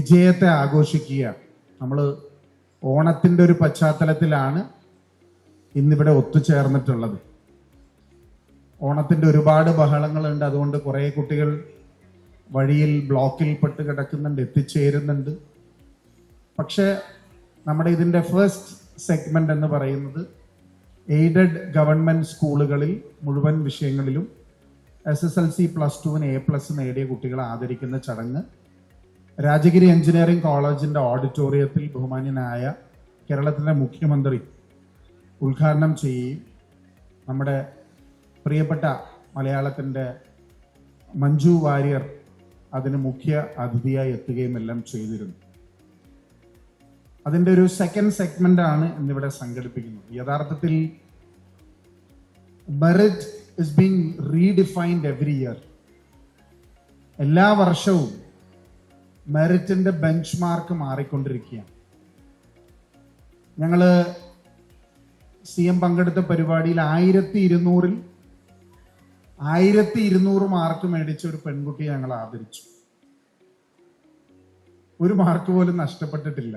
വിജയത്തെ ആഘോഷിക്കുക. നമ്മൾ ഓണത്തിൻ്റെ ഒരു പശ്ചാത്തലത്തിലാണ് ഇന്നിവിടെ ഒത്തുചേർന്നിട്ടുള്ളത്. ഓണത്തിൻ്റെ ഒരുപാട് ബഹളങ്ങളുണ്ട്. അതുകൊണ്ട് കുറേ കുട്ടികൾ വഴിയിൽ ബ്ലോക്കിൽ പെട്ട് കിടക്കുന്നുണ്ട്, എത്തിച്ചേരുന്നുണ്ട്. പക്ഷേ നമ്മുടെ ഇതിൻ്റെ ഫസ്റ്റ് സെഗ്മെന്റ് എന്ന് പറയുന്നത് എയ്ഡഡ് ഗവൺമെന്റ് സ്കൂളുകളിൽ മുഴുവൻ വിഷയങ്ങളിലും SSLC +2 A+ നേടിയ കുട്ടികളെ ആദരിക്കുന്ന ചടങ്ങ് രാജഗിരി എഞ്ചിനീയറിംഗ് കോളേജിന്റെ ഓഡിറ്റോറിയത്തിൽ ബഹുമാന്യനായ കേരളത്തിലെ മുഖ്യമന്ത്രി ഉദ്ഘാടനം ചെയ്യുകയും നമ്മുടെ പ്രിയപ്പെട്ട മലയാളത്തിൻ്റെ മഞ്ജു വാര്യർ അതിന് മുഖ്യ അതിഥിയായി എത്തുകയും എല്ലാം ചെയ്തിരുന്നു. അതിൻ്റെ ഒരു സെക്കൻഡ് സെഗ്മെന്റ് ആണ് ഇന്നിവിടെ സംഘടിപ്പിക്കുന്നത്. യഥാർത്ഥത്തിൽ merit is being redefined every year. എല്ലാ വർഷവും മെറിറ്റിന്റെ ബെഞ്ച് മാർക്ക് മാറിക്കൊണ്ടിരിക്കുകയാണ്. ഞങ്ങള് CM പങ്കെടുത്ത പരിപാടിയിൽ 1200 മാർക്ക് മേടിച്ച ഒരു പെൺകുട്ടിയെ ഞങ്ങൾ ആദരിച്ചു. ഒരു മാർക്ക് പോലും നഷ്ടപ്പെട്ടിട്ടില്ല.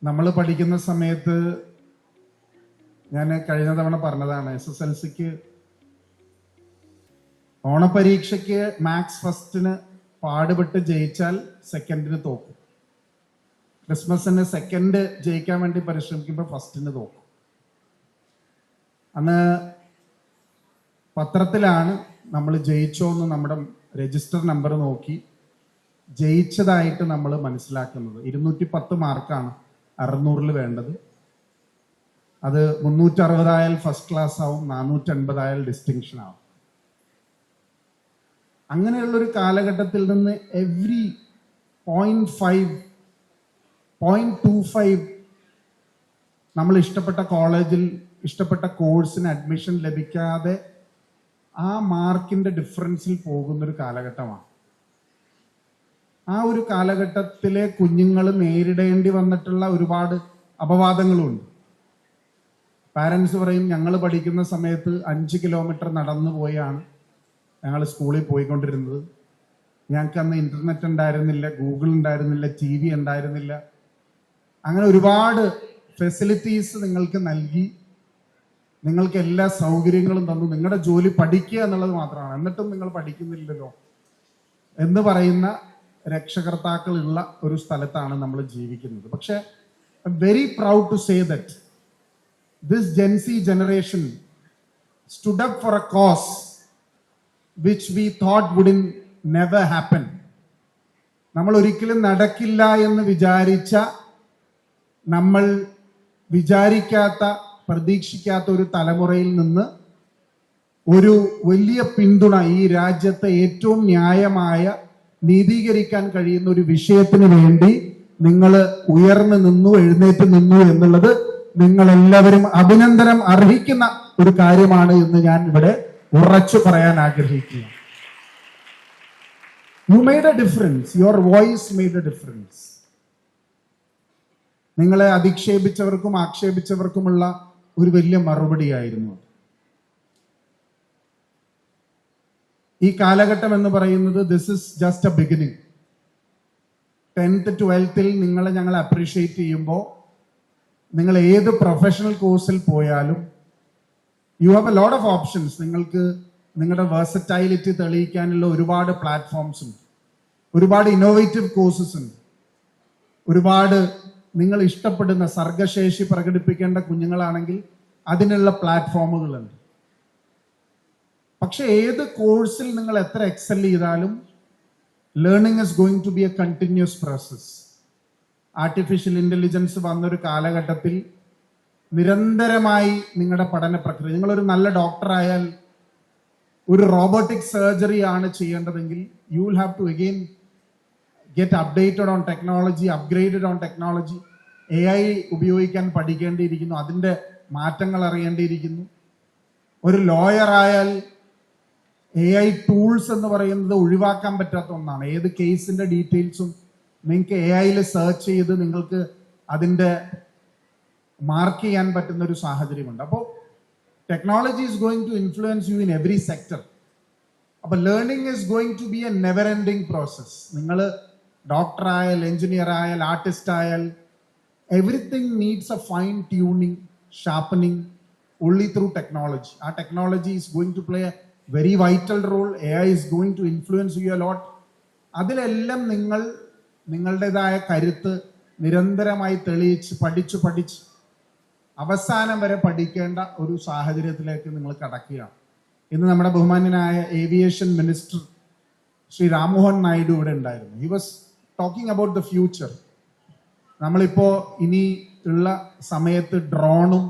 നമ്മൾ പഠിക്കുന്ന സമയത്ത് ഞാൻ കഴിഞ്ഞ തവണ പറഞ്ഞതാണ്, SSLCക്ക് ഓണപരീക്ഷയ്ക്ക് മാത്സ് ഫസ്റ്റിന് പാടുപെട്ട് ജയിച്ചാൽ സെക്കൻഡിന് തോക്കും. ക്രിസ്മസിന് സെക്കൻഡ് ജയിക്കാൻ വേണ്ടി പരിശ്രമിക്കുമ്പോൾ ഫസ്റ്റിന് തോക്കും. അന്ന് പത്രത്തിലാണ് നമ്മൾ ജയിച്ചോന്ന് നമ്മുടെ രജിസ്റ്റർ നമ്പർ നോക്കി ജയിച്ചതായിട്ട് നമ്മൾ മനസ്സിലാക്കുന്നത്. 210 മാർക്കാണ് 600 വേണ്ടത്. അത് 360 ആയാൽ ഫസ്റ്റ് ക്ലാസ് ആവും, 480 ആയാൽ ഡിസ്റ്റിങ്ഷൻ ആവും. അങ്ങനെയുള്ളൊരു കാലഘട്ടത്തിൽ നിന്ന് എവറി 0.25 നമ്മൾ ഇഷ്ടപ്പെട്ട കോളേജിൽ ഇഷ്ടപ്പെട്ട കോഴ്സിന് അഡ്മിഷൻ ലഭിക്കാതെ ആ മാർക്കിന്റെ ഡിഫറൻസിൽ പോകുന്നൊരു കാലഘട്ടമാണ്. ആ ഒരു കാലഘട്ടത്തിലെ കുഞ്ഞുങ്ങൾ നേരിടേണ്ടി വന്നിട്ടുള്ള ഒരുപാട് അപവാദങ്ങളുണ്ട്. പാരൻസ് പറയും, ഞങ്ങൾ പഠിക്കുന്ന സമയത്ത് 5 കിലോമീറ്റർ നടന്നു പോയാണ് ഞങ്ങൾ സ്കൂളിൽ പോയിക്കൊണ്ടിരുന്നത്. ഞങ്ങൾക്ക് അന്ന് ഇന്റർനെറ്റ് ഉണ്ടായിരുന്നില്ല, ഗൂഗിൾ ഉണ്ടായിരുന്നില്ല, TV ഉണ്ടായിരുന്നില്ല. അങ്ങനെ ഒരുപാട് ഫെസിലിറ്റീസ് നിങ്ങൾക്ക് നൽകി, നിങ്ങൾക്ക് എല്ലാ സൗകര്യങ്ങളും തന്നു. നിങ്ങളുടെ ജോലി പഠിക്കുക എന്നുള്ളത് മാത്രമാണ്, എന്നിട്ടും നിങ്ങൾ പഠിക്കുന്നില്ലല്ലോ എന്ന് പറയുന്ന രക്ഷകർത്താക്കളുള്ള ഒരു സ്ഥലത്താണ് നമ്മൾ ജീവിക്കുന്നത്. പക്ഷെ I am very proud to say that this Gen Z generation stood up for a cause which we thought wouldn't never happen. നമ്മൾ ഒരിക്കലും നടക്കില്ല എന്ന് വിചാരിച്ച, നമ്മൾ വിചാരിക്കാത്ത, പ്രതീക്ഷിക്കാത്ത ഒരു തലമുറയിൽ നിന്ന് ഒരു വലിയ പിന്തുണ ഈ രാജ്യത്തെ ഏറ്റവും ന്യായമായ, നീതീകരിക്കാൻ കഴിയുന്ന ഒരു വിഷയത്തിന് വേണ്ടി നിങ്ങൾ ഉയർന്നു നിന്നു, എഴുന്നേറ്റ് നിന്നു എന്നുള്ളത് നിങ്ങൾ എല്ലാവരും അഭിനന്ദനം അർഹിക്കുന്ന ഒരു കാര്യമാണ് എന്ന് ഞാൻ ഇവിടെ ഉറച്ചു പറയാൻ ആഗ്രഹിക്കുന്നു. You made a difference. Your voice made a difference. നിങ്ങളെ അധിക്ഷേപിച്ചവർക്കും ആക്ഷേപിച്ചവർക്കുമുള്ള ഒരു വലിയ മറുപടിയായിരുന്നു. ഈ കാലഘട്ടം എന്ന് പറയുന്നത് this is just A beginning. 10th 12th നിങ്ങളെ ഞങ്ങൾ അപ്രീഷിയേറ്റ് ചെയ്യുമ്പോൾ, നിങ്ങൾ ഏത് പ്രൊഫഷണൽ കോഴ്സിൽ പോയാലും you have a lot of options. നിങ്ങൾക്ക് നിങ്ങളുടെ വേഴ്സറ്റൈലിറ്റി തെളിയിക്കാനുള്ള ഒരുപാട് പ്ലാറ്റ്ഫോംസ് ഉണ്ട്, ഒരുപാട് ഇന്നോവേറ്റീവ് കോഴ്സസ് ഉണ്ട്, ഒരുപാട് നിങ്ങൾ ഇഷ്ടപ്പെടുന്ന സർഗശേഷി പ്രകടിപ്പിക്കേണ്ട കുഞ്ഞുങ്ങളാണെങ്കിൽ അതിനുള്ള പ്ലാറ്റ്ഫോമുകളുണ്ട്. പക്ഷെ ഏത് കോഴ്സിൽ നിങ്ങൾ എത്ര എക്സൽ ചെയ്താലും learning is going to be a continuous process. Artificial intelligence വന്നൊരു കാലഘട്ടത്തിൽ നിരന്തരമായി നിങ്ങളുടെ പഠന പ്രക്രിയ, നിങ്ങളൊരു നല്ല ഡോക്ടറായാൽ ഒരു റോബോട്ടിക് സർജറി ആണ് ചെയ്യേണ്ടതെങ്കിൽ you will have to again get updated on technology, upgraded on technology. AI ഉപയോഗിക്കാൻ പഠിക്കേണ്ടിയിരിക്കുന്നു, അതിൻ്റെ മാറ്റങ്ങൾ അറിയേണ്ടിയിരിക്കുന്നു. ഒരു ലോയർ ആയാൽ AI ടൂൾസ് എന്ന് പറയുന്നത് ഒഴിവാക്കാൻ പറ്റാത്ത ഒന്നാണ്. ഏത് കേസിന്റെ ഡീറ്റെയിൽസും നിങ്ങൾക്ക് AI സെർച്ച് ചെയ്ത് നിങ്ങൾക്ക് അതിൻ്റെ മാർക്ക് ചെയ്യാൻ പറ്റുന്ന ഒരു സാഹചര്യമുണ്ട്. അപ്പോൾ technology is going to influence you in every sector. അപ്പൊ learning is going to be a never ending process. നിങ്ങൾ ഡോക്ടർ ആയാൽ, എഞ്ചിനീയർ ആയാൽ, ആർട്ടിസ്റ്റ് ആയാൽ, everything needs a fine tuning, sharpening only through technology. Our technology is going to play a very vital role. AI is going to influence you a lot. അതിലെല്ലാം നിങ്ങളുടേതായ കരുത്ത് നിരന്തരമായി തെളിയിച്ച് പഠിച്ച് അവസാനം വരെ പഠിക്കേണ്ട ഒരു സാഹചര്യത്തിലേക്ക് നിങ്ങൾ കടക്കുകയാണ്. ഇന്ന് നമ്മുടെ ബഹുമാന്യനായ ഏവിയേഷൻ മിനിസ്റ്റർ ശ്രീ രാംമോഹൻ നായിഡു ഇവിടെ ഉണ്ടായിരുന്നു. He was talking about the future. നമ്മളിപ്പോ ഇനി ഉള്ള സമയത്ത് ഡ്രോണും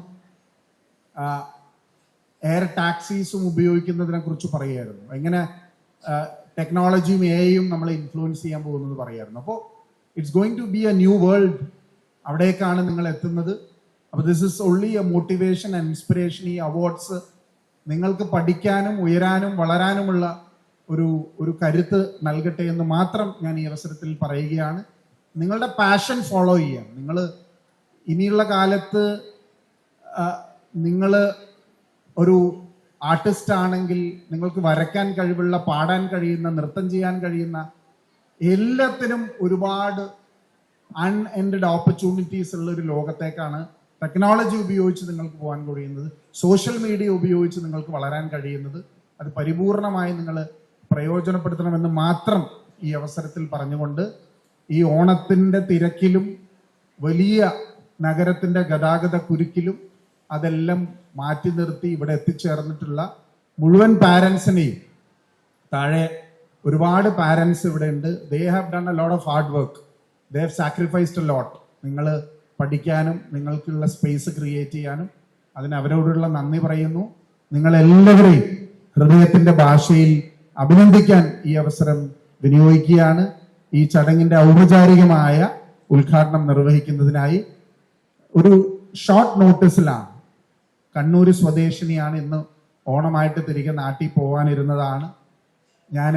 എയർ ടാക്സീസും ഉപയോഗിക്കുന്നതിനെ കുറിച്ച് പറയായിരുന്നു. എങ്ങനെ ടെക്നോളജിയും എയും നമ്മളെ ഇൻഫ്ലുവൻസ് ചെയ്യാൻ പോകുന്നത് പറയായിരുന്നു. അപ്പോൾ it's going to be a new world. അവിടേക്കാണ് നിങ്ങൾ എത്തുന്നത്. അപ്പോൾ this is only a motivation and inspiration. ഈ അവാർഡ്സ് നിങ്ങൾക്ക് പഠിക്കാനും ഉയരാനും വളരാനുമുള്ള ഒരു കരുത്ത് നൽകട്ടെ എന്ന് മാത്രം ഞാൻ ഈ അവസരത്തിൽ പറയുകയാണ്. നിങ്ങളുടെ പാഷൻ ഫോളോ ചെയ്യാം. നിങ്ങൾ ഇനിയുള്ള കാലത്ത് നിങ്ങൾ ഒരു ആർട്ടിസ്റ്റ് ആണെങ്കിൽ നിങ്ങൾക്ക് വരയ്ക്കാൻ കഴിവുള്ള, പാടാൻ കഴിയുന്ന, നൃത്തം ചെയ്യാൻ കഴിയുന്ന, എല്ലാത്തിനും ഒരുപാട് അൺഎൻഡഡ് ഓപ്പർച്യൂണിറ്റീസ് ഉള്ള ഒരു ലോകത്തേക്കാണ് ടെക്നോളജി ഉപയോഗിച്ച് നിങ്ങൾക്ക് പോകാൻ കഴിയുന്നത്, സോഷ്യൽ മീഡിയ ഉപയോഗിച്ച് നിങ്ങൾക്ക് വളരാൻ കഴിയുന്നത്. അത് പരിപൂർണമായി നിങ്ങൾ പ്രയോജനപ്പെടുത്തണമെന്ന് മാത്രം ഈ അവസരത്തിൽ പറഞ്ഞുകൊണ്ട്, ഈ ഓണത്തിൻ്റെ തിരക്കിലും വലിയ നഗരത്തിൻ്റെ ഗതാഗത കുരുക്കിലും അതെല്ലാം മാറ്റി നിർത്തി ഇവിടെ എത്തിച്ചേർന്നിട്ടുള്ള മുഴുവൻ പാരൻസിനെയും, താഴെ ഒരുപാട് പാരൻസ് ഇവിടെ ഉണ്ട്. They have done a lot of hard work, they have sacrificed a lot. നിങ്ങൾ പഠിക്കാനും നിങ്ങൾക്കുള്ള സ്പേസ് ക്രിയേറ്റ് ചെയ്യാനും അതിന് അവരോടുള്ള നന്ദി പറയുന്നു. നിങ്ങളെല്ലാവരെയും ഹൃദയത്തിന്റെ ഭാഷയിൽ അഭിനന്ദിക്കാൻ ഈ അവസരം വിനിയോഗിക്കുകയാണ്. ഈ ചടങ്ങിന്റെ ഔപചാരികമായ ഉദ്ഘാടനം നിർവഹിക്കുന്നതിനായി ഒരു ഷോർട്ട് നോട്ടീസിലാണ്, കണ്ണൂർ സ്വദേശിനിയാണ്, ഇന്ന് ഓണമായിട്ട് തിരികെ നാട്ടിൽ പോകാനിരുന്നതാണ്. ഞാൻ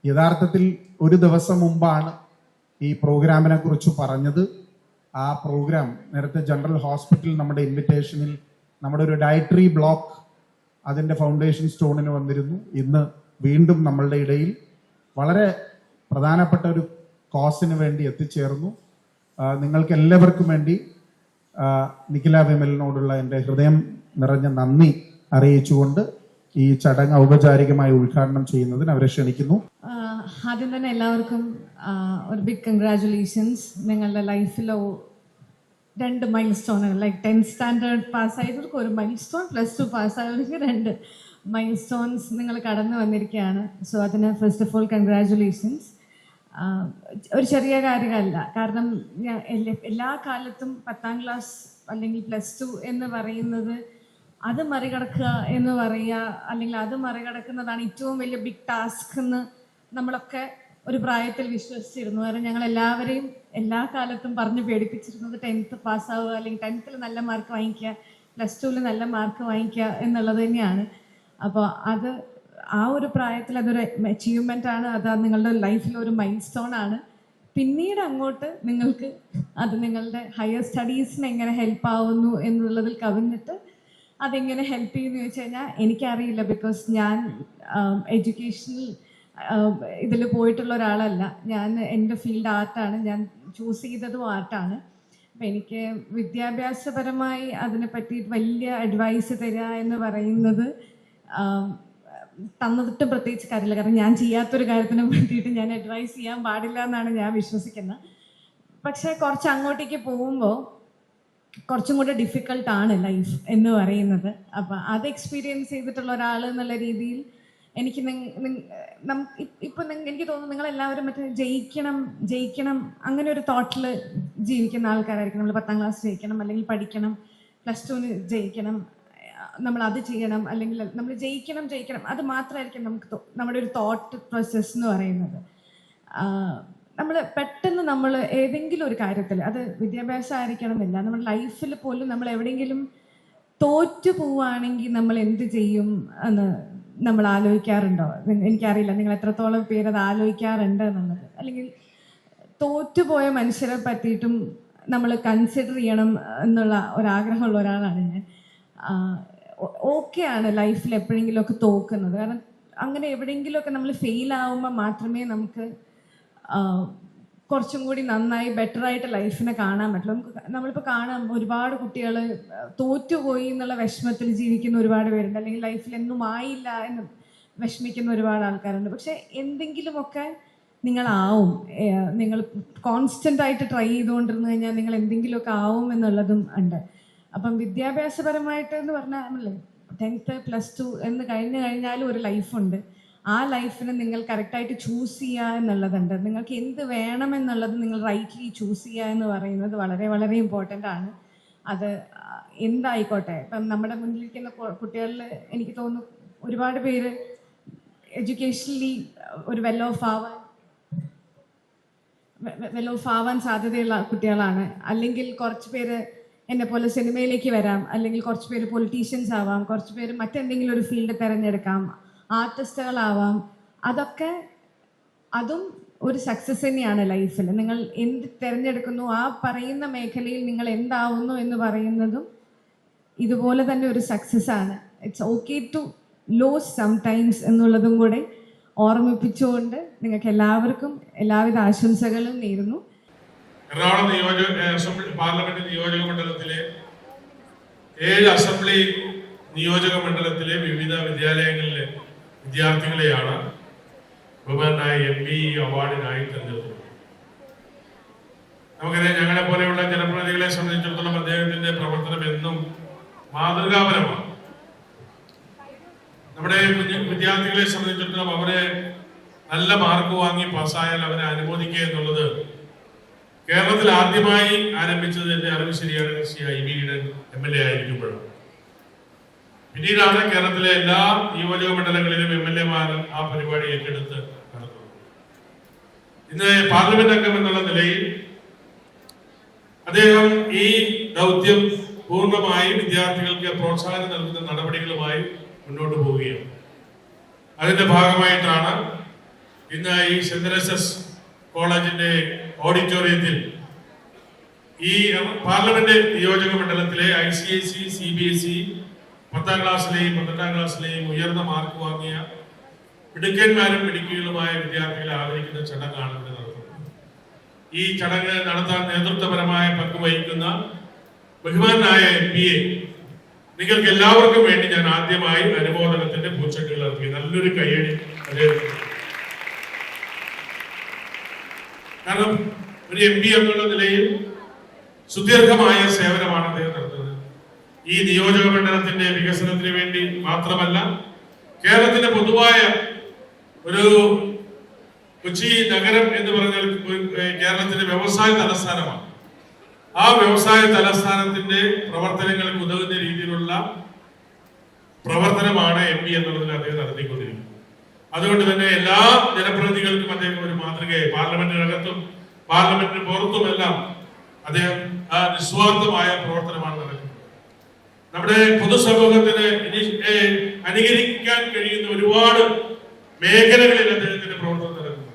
യഥാർത്ഥത്തിൽ ഒരു ദിവസം മുമ്പാണ് ഈ പ്രോഗ്രാമിനെ കുറിച്ച് പറഞ്ഞത്. ആ പ്രോഗ്രാം നേരത്തെ ജനറൽ ഹോസ്പിറ്റൽ നമ്മുടെ ഇൻവിറ്റേഷനിൽ നമ്മുടെ ഒരു ഡയറ്ററി ബ്ലോക്ക് അതിൻ്റെ ഫൗണ്ടേഷൻ സ്റ്റോണിന് വന്നിരുന്നു. ഇന്ന് വീണ്ടും നമ്മളുടെ ഇടയിൽ വളരെ പ്രധാനപ്പെട്ട ഒരു കോസിന് വേണ്ടി എത്തിച്ചേർന്നു. നിങ്ങൾക്ക് എല്ലാവർക്കും വേണ്ടി നിഖില വിമലിനോടുള്ള എൻ്റെ ഹൃദയം നിറഞ്ഞ നന്ദി അറിയിച്ചുകൊണ്ട് ഈ ചടങ്ങ് ഔപചാരികമായി ഉദ്ഘാടനം ചെയ്യുന്നതിന് അവരെ ക്ഷണിക്കുന്നു. ആദ്യം തന്നെ എല്ലാവർക്കും ഒരു ബിഗ് കൺഗ്രാറ്റുലേഷൻസ്. നിങ്ങളുടെ ലൈഫിലോ 2 മൈൽ സ്റ്റോണുകൾ, ലൈക്ക് 10th സ്റ്റാൻഡേർഡ് പാസ്സായവർക്ക് ഒരു മൈൽ സ്റ്റോൺ, +2 പാസ്സായവർക്ക് 2 മൈൽ സ്റ്റോൺസ് നിങ്ങൾ കടന്നു വന്നിരിക്കുകയാണ്. സോ അതിന് ഫസ്റ്റ് ഓഫ് ഓൾ കൺഗ്രാറ്റുലേഷൻസ്. ഒരു ചെറിയ കാര്യമല്ല, കാരണം എല്ലാ കാലത്തും 10ാം ക്ലാസ് അല്ലെങ്കിൽ +2 എന്ന് പറയുന്നത് അത് മറികടക്കുക എന്ന് പറയുക, അല്ലെങ്കിൽ അത് മറികടക്കുന്നതാണ് ഏറ്റവും വലിയ ബിഗ് ടാസ്ക് എന്ന് നമ്മളൊക്കെ ഒരു പ്രായത്തിൽ വിശ്വസിച്ചിരുന്നു. കാരണം ഞങ്ങൾ എല്ലാവരെയും എല്ലാ കാലത്തും പറഞ്ഞ് പേടിപ്പിച്ചിരുന്നത് 10th പാസ്സാവുക, അല്ലെങ്കിൽ 10th നല്ല മാർക്ക് വാങ്ങിക്കുക, +2 നല്ല മാർക്ക് വാങ്ങിക്കുക എന്നുള്ളത് തന്നെയാണ്. അപ്പോൾ അത് ആ ഒരു പ്രായത്തിൽ അതൊരു അച്ചീവ്മെൻ്റ് ആണ്. അത് നിങ്ങളുടെ ലൈഫിൽ ഒരു മൈൽ സ്റ്റോൺ ആണ്. പിന്നീട് അങ്ങോട്ട് നിങ്ങൾക്ക് അത് നിങ്ങളുടെ ഹയർ സ്റ്റഡീസിന് എങ്ങനെ ഹെൽപ്പ് ആവുന്നു എന്നുള്ളതിൽ കവിഞ്ഞിട്ട് അതെങ്ങനെ ഹെൽപ്പ് ചെയ്യുമെന്ന് ചോദിച്ചു കഴിഞ്ഞാൽ എനിക്കറിയില്ല. ബിക്കോസ് ഞാൻ എഡ്യൂക്കേഷണൽ ഇതിൽ പോയിട്ടുള്ള ഒരാളല്ല. ഞാൻ എൻ്റെ ഫീൽഡ് ആർട്ടാണ്, ഞാൻ ചൂസ് ചെയ്തതും ആർട്ടാണ്. അപ്പം എനിക്ക് വിദ്യാഭ്യാസപരമായി അതിനെപ്പറ്റി വലിയ അഡ്വൈസ് തരിക എന്ന് പറയുന്നത് തന്നിട്ടും പ്രത്യേകിച്ച് കാര്യമില്ല. കാരണം ഞാൻ ചെയ്യാത്തൊരു കാര്യത്തിനെ പറ്റിയിട്ട് ഞാൻ അഡ്വൈസ് ചെയ്യാൻ പാടില്ല എന്നാണ് ഞാൻ വിശ്വസിക്കുന്നത്. പക്ഷേ കുറച്ച് അങ്ങോട്ടേക്ക് പോകുമ്പോൾ കുറച്ചും കൂടെ ഡിഫിക്കൽട്ടാണ് ലൈഫ് എന്ന് പറയുന്നത്. അപ്പം അത് എക്സ്പീരിയൻസ് ചെയ്തിട്ടുള്ള ഒരാൾ എന്നുള്ള രീതിയിൽ എനിക്ക് ഇപ്പം എനിക്ക് തോന്നുന്നു നിങ്ങളെല്ലാവരും മറ്റേ ജയിക്കണം അങ്ങനെ ഒരു തോട്ടിൽ ജീവിക്കുന്ന ആൾക്കാരായിരിക്കും. നമ്മൾ 10ാം ക്ലാസ് ജയിക്കണം, അല്ലെങ്കിൽ പഠിക്കണം, +2 ജയിക്കണം, നമ്മൾ അത് ചെയ്യണം, അല്ലെങ്കിൽ നമ്മൾ ജയിക്കണം, അത് മാത്രമായിരിക്കും നമ്മുടെ ഒരു തോട്ട് പ്രോസസ്സ് എന്ന് പറയുന്നത്. നമ്മൾ പെട്ടെന്ന് നമ്മൾ ഏതെങ്കിലും ഒരു കാര്യത്തിൽ, അത് വിദ്യാഭ്യാസം ആയിരിക്കണമെന്നില്ല, നമ്മുടെ ലൈഫിൽ പോലും നമ്മൾ എവിടെയെങ്കിലും തോറ്റു പോവുകയാണെങ്കിൽ നമ്മൾ എന്ത് ചെയ്യും എന്ന് നമ്മൾ ആലോചിക്കാറുണ്ടോ? എനിക്കറിയില്ല നിങ്ങൾ എത്രത്തോളം പേര് അത് ആലോചിക്കാറുണ്ട് എന്നുള്ളത്. അല്ലെങ്കിൽ തോറ്റുപോയ മനുഷ്യരെ പറ്റിയിട്ടും നമ്മൾ കൺസിഡർ ചെയ്യണം എന്നുള്ള ഒരാഗ്രഹമുള്ള ഒരാളാണ് ഞാൻ. ഓക്കെയാണ് ലൈഫിൽ എപ്പോഴെങ്കിലുമൊക്കെ തോക്കുന്നത്. കാരണം അങ്ങനെ എവിടെയെങ്കിലുമൊക്കെ നമ്മൾ ഫെയിൽ ആവുമ്പോൾ മാത്രമേ നമുക്ക് കുറച്ചും കൂടി നന്നായി ബെറ്ററായിട്ട് ലൈഫിനെ കാണാൻ പറ്റുള്ളൂ. നമ്മളിപ്പോൾ കാണാം ഒരുപാട് കുട്ടികൾ തോറ്റുപോയി എന്നുള്ള വിഷമത്തിൽ ജീവിക്കുന്ന ഒരുപാട് പേരുണ്ട്, അല്ലെങ്കിൽ ലൈഫിൽ എന്നും ആയില്ല എന്ന് വിഷമിക്കുന്ന ഒരുപാട് ആൾക്കാരുണ്ട്. പക്ഷെ എന്തെങ്കിലുമൊക്കെ നിങ്ങളാവും, നിങ്ങൾ കോൺസ്റ്റൻ്റ് ആയിട്ട് ട്രൈ ചെയ്തുകൊണ്ടിരുന്നു കഴിഞ്ഞാൽ നിങ്ങൾ എന്തെങ്കിലുമൊക്കെ ആവും എന്നുള്ളതും ഉണ്ട്. അപ്പം വിദ്യാഭ്യാസപരമായിട്ട് എന്ന് പറഞ്ഞാൽ 10th +2 എന്ന് കഴിഞ്ഞാലും ഒരു ലൈഫുണ്ട്. ആ ലൈഫിനെ നിങ്ങൾ കറക്റ്റായിട്ട് ചൂസ് ചെയ്യുക എന്നുള്ളതുണ്ട്. നിങ്ങൾക്ക് എന്ത് വേണമെന്നുള്ളത് നിങ്ങൾ റൈറ്റ്ലി ചൂസ് ചെയ്യുക എന്ന് പറയുന്നത് വളരെ വളരെ ഇമ്പോർട്ടൻ്റ് ആണ്. അത് എന്തായിക്കോട്ടെ, ഇപ്പം നമ്മുടെ മുന്നിലിരിക്കുന്ന കുട്ടികളിൽ എനിക്ക് തോന്നുന്നു ഒരുപാട് പേര് എഡ്യൂക്കേഷണലി ഒരു വെൽ ഓഫ് ആവാൻ സാധ്യതയുള്ള കുട്ടികളാണ്. അല്ലെങ്കിൽ കുറച്ച് പേര് എന്നെ പോലെ സിനിമയിലേക്ക് വരാം, അല്ലെങ്കിൽ കുറച്ച് പേര് പൊളിറ്റീഷ്യൻസ് ആവാം, കുറച്ച് പേര് മറ്റെന്തെങ്കിലും ഒരു ഫീൽഡ് തിരഞ്ഞെടുക്കാം, ആർട്ടിസ്റ്റുകളാവാം. അതും ഒരു സക്സസ് തന്നെയാണ് ലൈഫിൽ. നിങ്ങൾ എന്ത് തിരഞ്ഞെടുക്കുന്നു, ആ പറയുന്ന മേഖലയിൽ നിങ്ങൾ എന്താവുന്നു എന്ന് പറയുന്നതും ഇതുപോലെ തന്നെ ഒരു സക്സസ് ആണ്. It's okay to lose sometimes എന്നുള്ളതും കൂടെ ഓർമ്മിപ്പിച്ചുകൊണ്ട് നിങ്ങൾക്ക് എല്ലാവർക്കും എല്ലാവിധ ആശംസകളും നേരുന്നു. എറണാകുളം പാർലമെന്റ് നിയോജക മണ്ഡലത്തിലെ 7 അസംബ്ലി നിയോജക മണ്ഡലത്തിലെ വിവിധ വിദ്യാലയങ്ങളിലെ വിദ്യാർത്ഥികളെയാണ് ബഹുമാനായ MP അവാർഡിനായി തെരഞ്ഞെടുത്തത്. നമുക്കറിയാം, ഞങ്ങളെ പോലെയുള്ള ജനപ്രതിനിധികളെ സംബന്ധിച്ചിടത്തോളം അദ്ദേഹത്തിന്റെ പ്രവർത്തനം എന്നും മാതൃകാപരമാണ്. നമ്മുടെ വിദ്യാർത്ഥികളെ സംബന്ധിച്ചിടത്തോളം അവരെ നല്ല മാർക്ക് വാങ്ങി പാസ്സായാൽ അവരെ അനുമോദിക്കുക എന്നുള്ളത് കേരളത്തിൽ ആദ്യമായി ആരംഭിച്ചത്, എന്റെ അറിവ് ശരിയാണ്, IB ഈഡൻ MLA ആയിരിക്കുമ്പോഴാണ്. പിന്നീടാണ് കേരളത്തിലെ എല്ലാ നിയോജക മണ്ഡലങ്ങളിലും MLA-മാർ ആ പരിപാടി ഏറ്റെടുത്ത് നടത്തുന്നത്. ഇന്ന് പാർലമെന്റ് അംഗം എന്നുള്ള നിലയിൽ അദ്ദേഹം ഈ ദൗത്യം പൂർണ്ണമായി വിദ്യാർത്ഥികൾക്ക് പ്രോത്സാഹനം നൽകുന്ന നടപടികളുമായി മുന്നോട്ട് പോവുകയാണ്. അതിന്റെ ഭാഗമായിട്ടാണ് ഇന്ന് ഈ സെന്റ് തെരേസസ് കോളേജിന്റെ ഓഡിറ്റോറിയത്തിൽ ഈ പാർലമെന്റ് നിയോജക മണ്ഡലത്തിലെ ICSE, CBSE 10ാം ക്ലാസ്സിലെയും 12ാം ക്ലാസ്സിലെയും ഉയർന്ന മാർക്ക് വാങ്ങിയ മിടുക്കന്മാരും മിടുക്കികളുമായ വിദ്യാർത്ഥികളെ ആദരിക്കുന്ന ചടങ്ങാണ് ഇവിടെ നടത്തുന്നത്. ഈ ചടങ്ങ് നടത്താൻ നേതൃത്വപരമായ പങ്ക് വഹിക്കുന്ന ബഹുമാനായ MP-യെ നിങ്ങൾക്ക് എല്ലാവർക്കും വേണ്ടി ഞാൻ ആദ്യമായി അനുമോദനത്തിന്റെ പൂച്ചെണ്ടുകൾ ഇറക്കി. നല്ലൊരു കയ്യടി അദ്ദേഹത്തിന്. കാരണം ഒരു MP എന്നുള്ള നിലയിൽ സുദീർഘമായ സേവനമാണ് അദ്ദേഹം നടത്തുന്നത്. ഈ നിയോജക മണ്ഡലത്തിന്റെ വികസനത്തിന് വേണ്ടി മാത്രമല്ല, കേരളത്തിന്റെ പൊതുവായ ഒരു കൊച്ചി നഗരം എന്ന് പറഞ്ഞാൽ കേരളത്തിന്റെ വ്യവസായ തലസ്ഥാനമാണ്. ആ വ്യവസായ തലസ്ഥാനത്തിന്റെ പ്രവർത്തനങ്ങൾക്ക് ഉതകുന്ന രീതിയിലുള്ള പ്രവർത്തനമാണ് MP എന്നുള്ളതിൽ അദ്ദേഹം നടത്തിക്കൊണ്ടിരിക്കുന്നത്. അതുകൊണ്ട് തന്നെ എല്ലാ ജനപ്രതിനിധികൾക്കും അദ്ദേഹം ഒരു മാതൃകയായി, പാർലമെന്റിനകത്തും പാർലമെന്റിന് പുറത്തുമെല്ലാം അദ്ദേഹം ആ നിസ്വാർത്ഥമായ പ്രവർത്തനമാണ് നടക്കുന്നത്. നമ്മുടെ പൊതുസമൂഹത്തിന് അനുകരിക്കാൻ കഴിയുന്ന ഒരുപാട് മേഖലകളിൽ അദ്ദേഹത്തിന്റെ പ്രവർത്തനം നടക്കുന്നത്.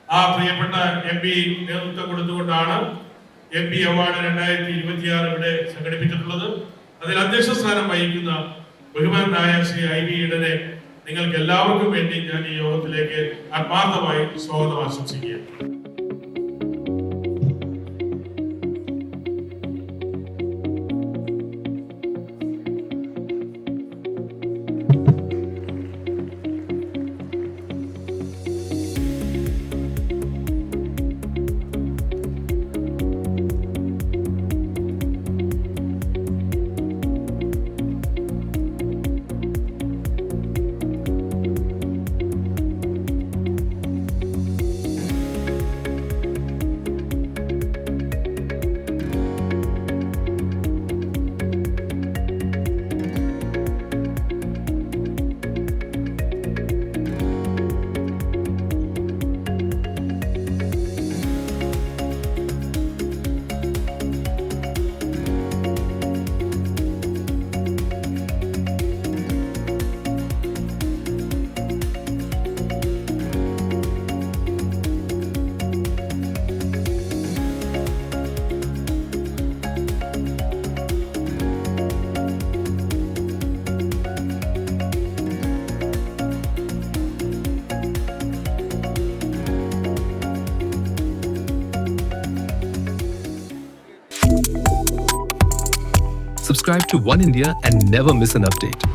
ആ പ്രിയപ്പെട്ട MP നേതൃത്വം കൊടുത്തുകൊണ്ടാണ് MP അവാർഡ് 2026 ഇവിടെ സംഘടിപ്പിച്ചിട്ടുള്ളത്. അതിൽ അധ്യക്ഷ സ്ഥാനം വഹിക്കുന്ന ബഹുമാനായ IB ഈഡനെ നിങ്ങൾക്ക് എല്ലാവർക്കും വേണ്ടി ഞാൻ ഈ യോഗത്തിലേക്ക് ആത്മാർത്ഥമായി സ്വാഗതം ആശംസിക്കുകയാണ്. Subscribe to One India and never miss an update.